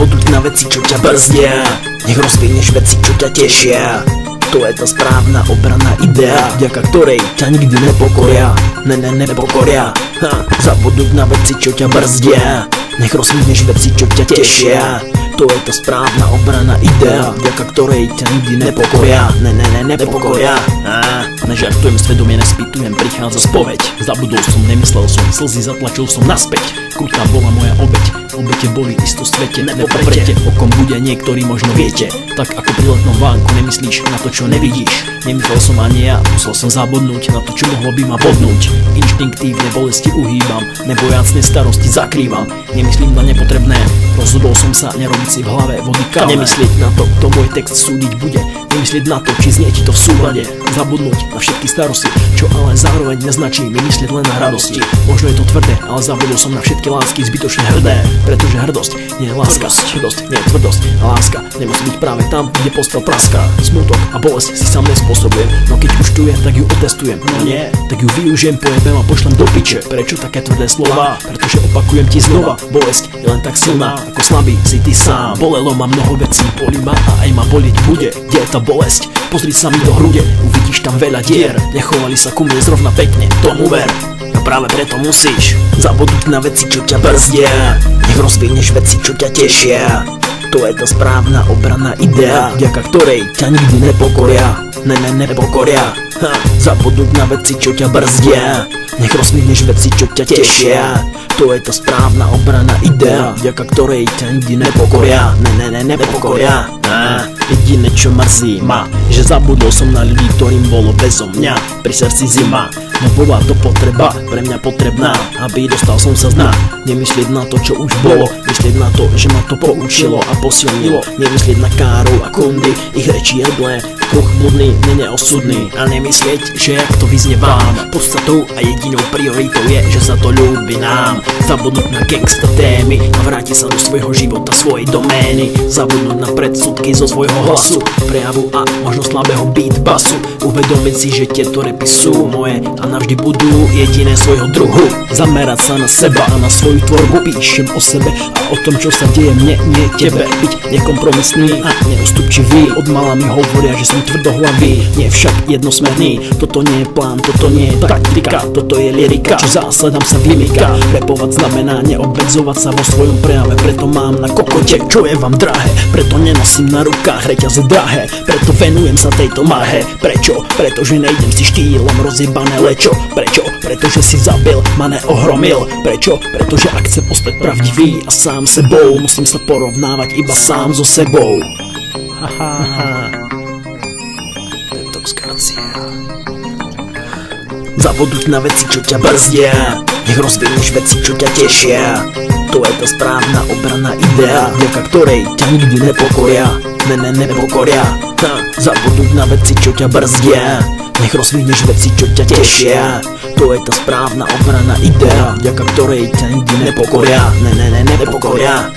Zabudnúť na veci, čo ťa brzdia. Nech rozvineš veci, čo ťa tešia. To je tá správna obranná idea, vďaka ktorej ťa nikdy nepokoria. Nepokoria. Zabudnúť na veci, čo ťa brzdia. Nech rozvineš veci, čo ťa tešia. To je tá správna obranná idea, vďaka ktorej ťa nikdy nepokoria. Nepokoria. Nežartujem, svedomie nespýtujem, prichádza spoveď. Zabudol som, nemyslel som, slzy zatlačil som naspäť. Krutá bola moja obeť, obete boli isto svete. Nepoprete, o kom bude niektorí možno viete. Tak ako pri letnom vánku nemyslíš na to, čo nevidíš. Nemyslel som ani ja, musel som zabudnúť na to, čo mohlo by ma bodnúť. Inštinktívne bolesti uhýbam, nebojácne starosti zakrývam. Nemyslím na nepotrebné, rozhodol som sa nerobiť si v hlave vody kalé. Nemyslieť na to, kto môj text súdiť bude. Nemyslieť na to, či znie ti to v súlade. Zabudnúť na všetky starosti, čo ale zároveň neznačí mi myslieť len na radosti. Možno je to tvrdé, ale zabudol som na všetky lásky zbytočne hrdé. Pretože hrdosť nie je láska, hrdosť nie je tvrdosť. A láska nemusí byť práve tam, kde postel praská. Smutok a bolesť si sám nespôsobujem, no keď už tu je, tak ju otestujem. No nie, tak ju využijem, pojebem a pošlem do piče. Prečo také tvrdé slova? Pretože opakujem ti znova, bolesť je len tak silná, ako slabý si ty sám. Bolelo ma mnoho vecí, bolí ma a aj ma boliť bude. Kde je tá bolesť? Pozri sa mi do hrude, uvidíš tam veľa dier. Nechovali sa ku mne zrovna pekne, tomu ver. A práve preto musíš zabudnúť na veci, čo ťa brzdia. Nech rozvineš veci, čo ťa tešia. To je tá správna obranná idea, vďaka ktorej ťa nikdy nepokoria. Nepokoria. Zabudnúť na veci, čo ťa brzdia. Nech rozvineš veci, čo ťa tešia. To je tá správna obranná idea, vďaka ktorej ťa nikdy nepokoria. Nepokoria. Jediné, čo mrzí ma, že zabudol som na ľudí, ktorým bolo bezo mňa pri srdci zima. No bola to potreba, pre mňa potrebná, aby dostal som sa z dna. Nemyslieť na to, čo už bolo, myslieť na to, že ma to poučilo a posilnilo. Nemyslieť na károv a kundy, ich reči jedlé, kruh bludný, neosudný. A nemyslieť, že jak to vyznievám, podstatou a jedinou prioritou je, že sa to ľúbi nám. Zabudnúť na gangsta témy a vrátiť sa do svojho života, svojej domény. Zabudnúť na predsudky zo svojho hlasu, prejavu a možno slabého beatbassu. Uvedomiť si, že tieto repy sú moje a navždy budú jediné svojho druhu. Zamerať sa na seba a na svoju tvorbu. Píšem o sebe a o tom, čo sa deje mne, nie tebe. Byť nekompromisný a neústupčivý. Od mala mi hovoria, že som tvrdohlavý, nie však jednosmerný. Toto nie je plán, toto nie je taktika, toto je lyrika, čo zásadám sa vymyká. Repovať znamená neobmedzovať sa vo svojom prejave, preto mám na kokote, čo je vám drahé. Preto nenosím na rukách reťaze drahé, preto venujem sa tejto marhe. Prečo? Pretože nejdem si štýlom rozjebané lečo. Prečo? Pretože si zabil, ma neohromil. Prečo? Pretože ak chcem ostať pravdivý a sám sebou, musím sa porovnávať iba sám so sebou. Detoxkracia. Zabudnúť na veci, čo ťa brzdia. Nech rozvineš veci, čo ťa tešia. To je tá správna obranná idea, vďaka ktorej ťa nikdy nepokoria. Nepokoria. Zabudnúť na veci, čo ťa brzdia. Nech rozvineš veci, čo ťa tešia. To je tá správna obranná idea, vďaka ktorej ťa nikdy nepokoria. Nepokoria.